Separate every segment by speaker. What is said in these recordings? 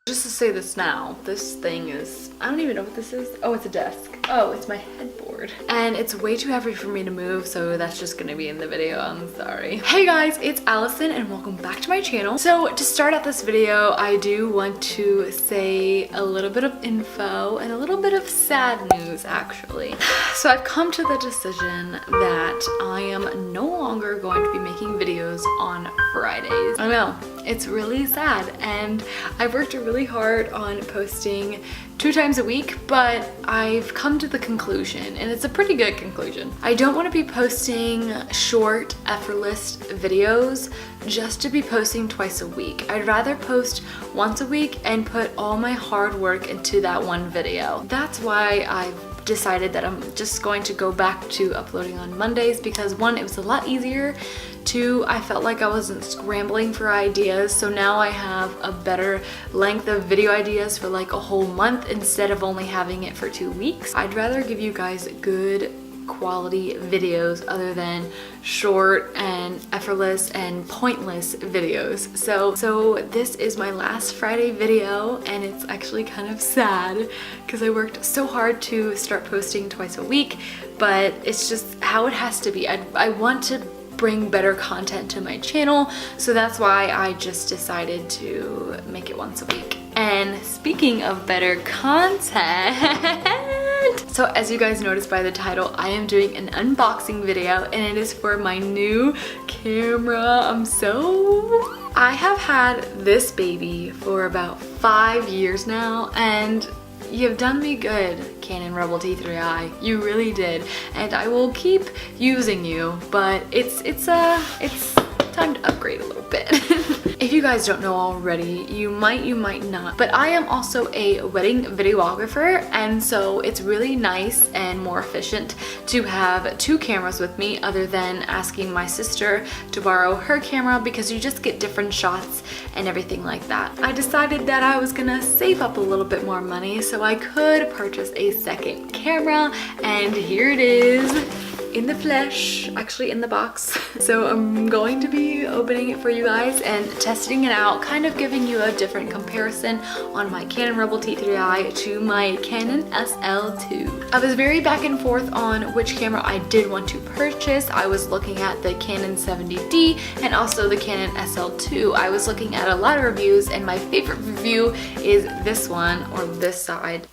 Speaker 1: Just to say this now, this thing is, I don't even know what this is. Oh, it's a desk. Oh, it's my headboard. And it's way too heavy for me to move, so that's just gonna be in the video, I'm sorry. Hey guys, it's Alyson and welcome back to my channel. So to start out this video, I do want to say a little bit of info and a little bit of sad news actually. So I've come to the decision that I am no longer going to be making videos on Fridays. I know, it's really sad, and I've worked really hard on posting 2 times a week, but I've come to the conclusion, and it's a pretty good conclusion. I don't want to be posting short, effortless videos just to be posting twice a week. I'd rather post once a week and put all my hard work into that one video. That's why I've decided that I'm just going to go back to uploading on Mondays because 1, it was a lot easier. 2, I felt like I wasn't scrambling for ideas, so now I have a better length of video ideas for like a whole month instead of only having it for 2 weeks. I'd rather give you guys good quality videos other than short and effortless and pointless videos. So this is my last Friday video, and it's actually kind of sad because I worked so hard to start posting twice a week, but it's just how it has to be. I want to bring better content to my channel, so that's why I just decided to make it once a week. And speaking of better content, so as you guys noticed by the title, I am doing an unboxing video, and it is for my new camera. I have had this baby for about 5 years now, and you've done me good, Canon Rebel T3i. You really did, and I will keep using you, but it's time to upgrade a little bit. If you guys don't know already, you might not, but I am also a wedding videographer, and so it's really nice and more efficient to have 2 cameras with me other than asking my sister to borrow her camera, because you just get different shots and everything like that. I decided that I was gonna save up a little bit more money so I could purchase a second camera, and here it is in the flesh, actually in the box. So I'm going to be opening it for you guys and testing it out, kind of giving you a different comparison on my Canon Rebel T3i to my Canon SL2. I was very back and forth on which camera I did want to purchase. I was looking at the Canon 70D and also the Canon SL2. I was looking at a lot of reviews, and my favorite review is this one, or this side,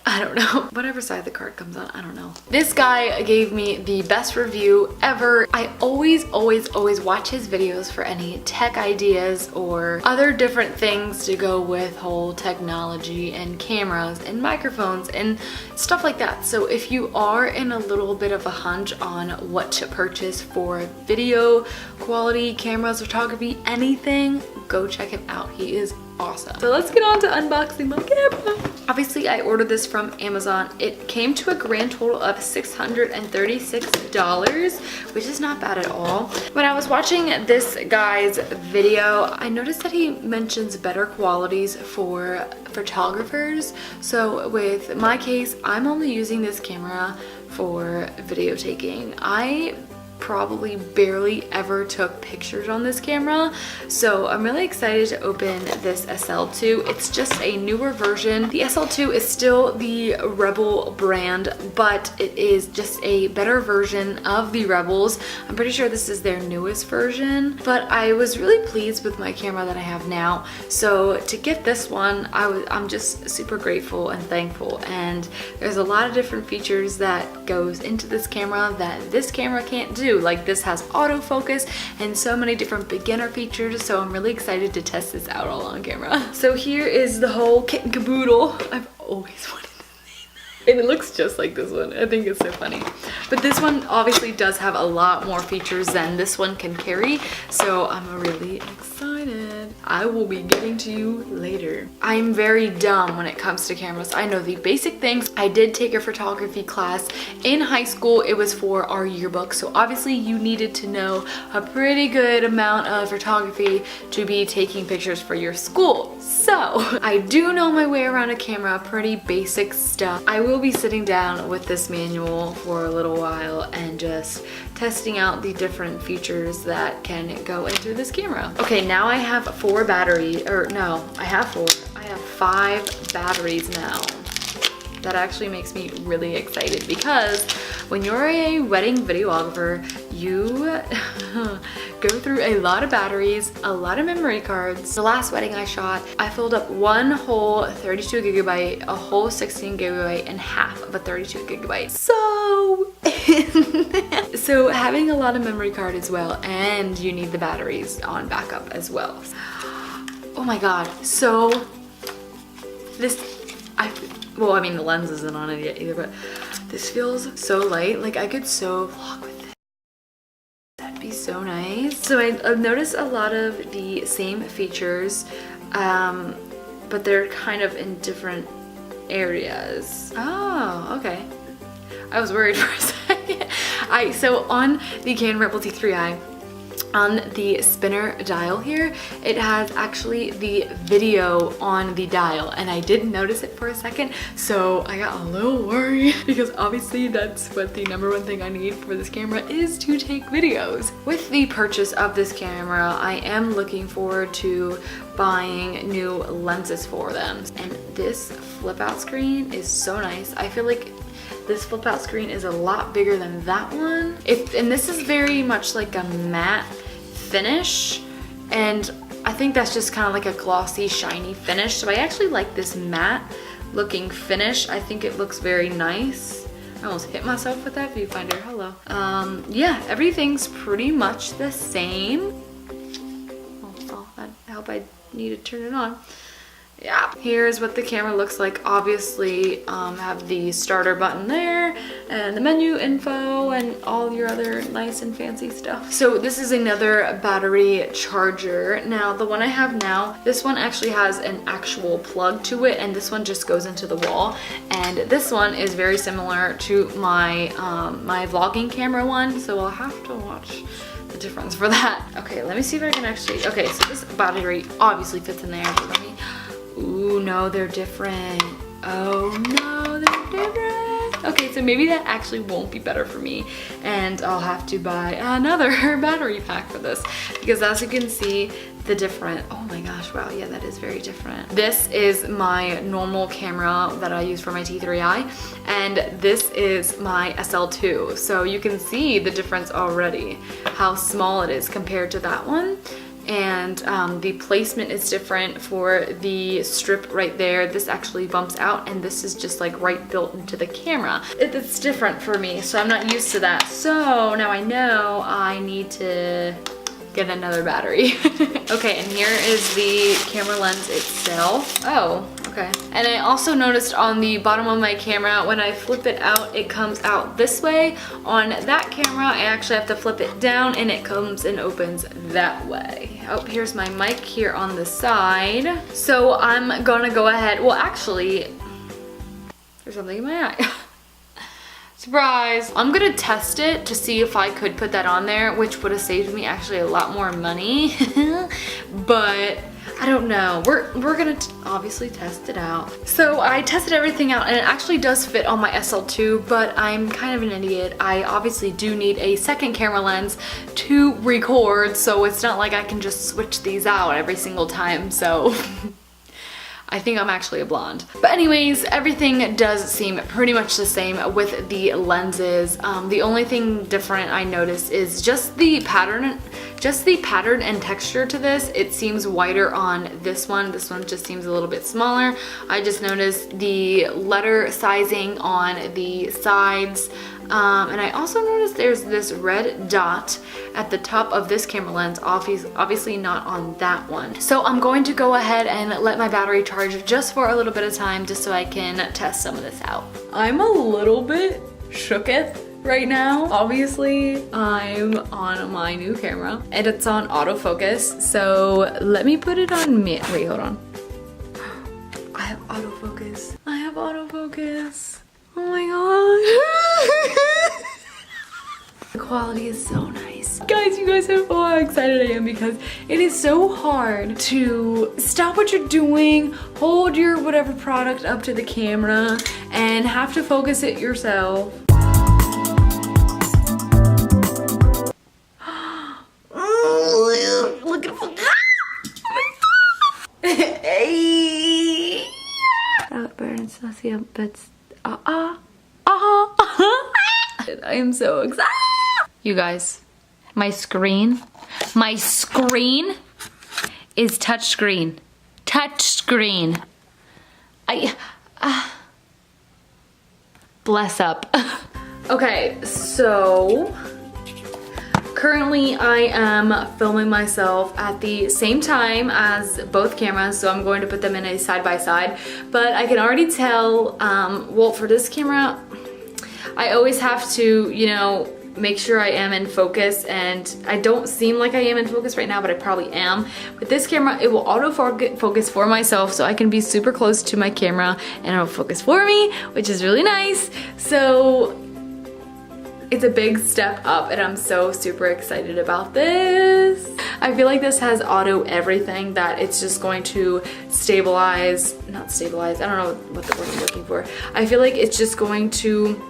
Speaker 1: I don't know. Whatever side the card comes on, I don't know. This guy gave me the best review ever. I always watch his videos for any tech ideas or other different things to go with whole technology and cameras and microphones and stuff like that. So if you are in a little bit of a hunch on what to purchase for video quality, cameras, photography, anything, go check him out. He is awesome. So let's get on to unboxing my camera. Obviously, I ordered this from Amazon. It came to a grand total of $636, which is not bad at all. When I was watching this guy's video, I noticed that he mentions better qualities for photographers. So with my case, I'm only using this camera for video taking. I probably barely ever took pictures on this camera, so I'm really excited to open this SL2. It's just a newer version. The SL2 is still the Rebel brand, but it is just a better version of the Rebels. I'm pretty sure this is their newest version, but I was really pleased with my camera that I have now. So to get this one, I'm just super grateful and thankful, and there's a lot of different features that goes into this camera that this camera can't do. Like, this has autofocus and so many different beginner features, so I'm really excited to test this out all on camera. So here is the whole kit and caboodle. I've always wanted to say that. And it looks just like this one. I think it's so funny. But this one obviously does have a lot more features than this one can carry, so I'm really excited. I will be getting to you later. I'm very dumb when it comes to cameras. I know the basic things. I did take a photography class in high school. It was for our yearbook, so obviously you needed to know a pretty good amount of photography to be taking pictures for your school. So I do know my way around a camera, pretty basic stuff. I will be sitting down with this manual for a little while and just testing out the different features that can go into this camera. Okay, now I have 4 batteries, or no, I have 4. I have 5 batteries now. That actually makes me really excited because when you're a wedding videographer, you go through a lot of batteries, a lot of memory cards. The last wedding I shot, I filled up one whole 32 gigabyte, a whole 16 gigabyte, and half of a 32 gigabyte. So having a lot of memory card as well, and you need the batteries on backup as well. Oh my god, so well, I mean the lens isn't on it yet either, but this feels so light. Like I could so vlog with it. That'd be so nice. So I've noticed a lot of the same features, but they're kind of in different areas. Oh, okay. I was worried for a second. So on the Canon Rebel T3i, on the spinner dial here, it has actually the video on the dial, and I didn't notice it for a second, so I got a little worried because obviously that's what the #1 thing I need for this camera is to take videos. With the purchase of this camera, I am looking forward to buying new lenses for them, and this flip out screen is so nice. I feel like this flip out screen is a lot bigger than that one. And this is very much like a matte finish, and I think that's just kind of like a glossy, shiny finish. So I actually like this matte looking finish. I think it looks very nice. I almost hit myself with that viewfinder. Hello. Yeah, everything's pretty much the same. Oh, I hope I need to turn it on. Yeah, here's what the camera looks like. Obviously, have the starter button there and the menu info and all your other nice and fancy stuff. So this is another battery charger. Now, the one I have now, this one actually has an actual plug to it, and this one just goes into the wall. And this one is very similar to my my vlogging camera one, so I'll have to watch the difference for that. Okay, let me see if I can actually, okay, so this battery obviously fits in there, but let me, ooh, no, they're different. Oh no, they're different. Okay, so maybe that actually won't be better for me, and I'll have to buy another battery pack for this, because as you can see, the different, oh my gosh, wow, yeah, that is very different. This is my normal camera that I use for my T3i, and this is my SL2. So you can see the difference already, how small it is compared to that one. And the placement is different for the strip right there. This actually bumps out, and this is just like right built into the camera. It's different for me, so I'm not used to that. So now I know I need to get another battery. Okay, and here is the camera lens itself. Oh, okay. And I also noticed on the bottom of my camera, when I flip it out, it comes out this way. On that camera, I actually have to flip it down, and it comes and opens that way. Oh, here's my mic here on the side. So I'm gonna go ahead, well actually, there's something in my eye. Surprise! I'm gonna test it to see if I could put that on there, which would have saved me actually a lot more money. But I don't know. We're gonna obviously test it out. So I tested everything out, and it actually does fit on my SL2, but I'm kind of an idiot. I obviously do need a second camera lens to record, so it's not like I can just switch these out every single time, so I think I'm actually a blonde. But anyways, everything does seem pretty much the same with the lenses. The only thing different I noticed is just the pattern and texture to this. It seems whiter on this one. This one just seems a little bit smaller. I just noticed the letter sizing on the sides. And I also noticed there's this red dot at the top of this camera lens, obviously not on that one. So I'm going to go ahead and let my battery charge just for a little bit of time, just so I can test some of this out. I'm a little bit shooketh right now. Obviously, I'm on my new camera, and it's on autofocus, so let me put it on wait, hold on. I have autofocus. I have autofocus. Oh my god. The quality is so nice. Guys, you guys know how excited I am, because it is so hard to stop what you're doing, hold your whatever product up to the camera, and have to focus it yourself. Look at it. Hey. outburn Celsius, but I am so excited. You guys, my screen is touchscreen. Touchscreen. Bless up. Okay, so currently I am filming myself at the same time as both cameras, so I'm going to put them in a side by side, but I can already tell, well, for this camera, I always have to, you know, make sure I am in focus, and I don't seem like I am in focus right now, but I probably am. With this camera, it will auto focus for myself, so I can be super close to my camera and it'll focus for me, which is really nice. So it's a big step up and I'm so super excited about this. I feel like this has auto everything, that it's just going to stabilize, not stabilize, I don't know what the word I'm looking for. I feel like it's just going to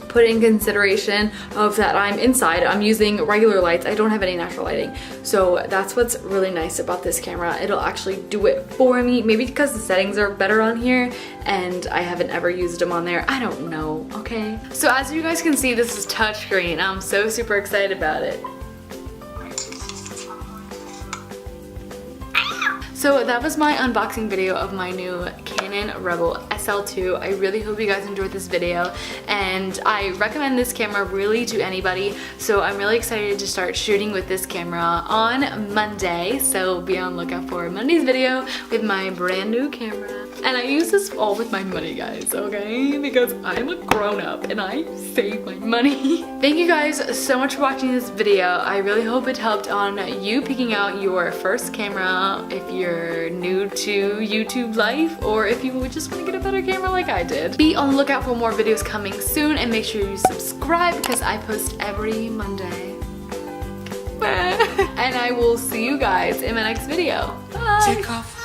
Speaker 1: put in consideration of that I'm inside. I'm using regular lights. I don't have any natural lighting. So that's what's really nice about this camera. It'll actually do it for me. Maybe because the settings are better on here and I haven't ever used them on there. I don't know, okay? So as you guys can see, this is touchscreen. I'm so super excited about it. So that was my unboxing video of my new Canon Rebel SL2. I really hope you guys enjoyed this video, and I recommend this camera really to anybody. So I'm really excited to start shooting with this camera on Monday. So be on the lookout for Monday's video with my brand new camera. And I use this all with my money, guys, okay? Because I'm a grown-up and I save my money. Thank you guys so much for watching this video. I really hope it helped on you picking out your first camera if you're new to YouTube life, or if you just want to get a better camera like I did. Be on the lookout for more videos coming soon, and make sure you subscribe because I post every Monday. And I will see you guys in my next video. Bye! Take off.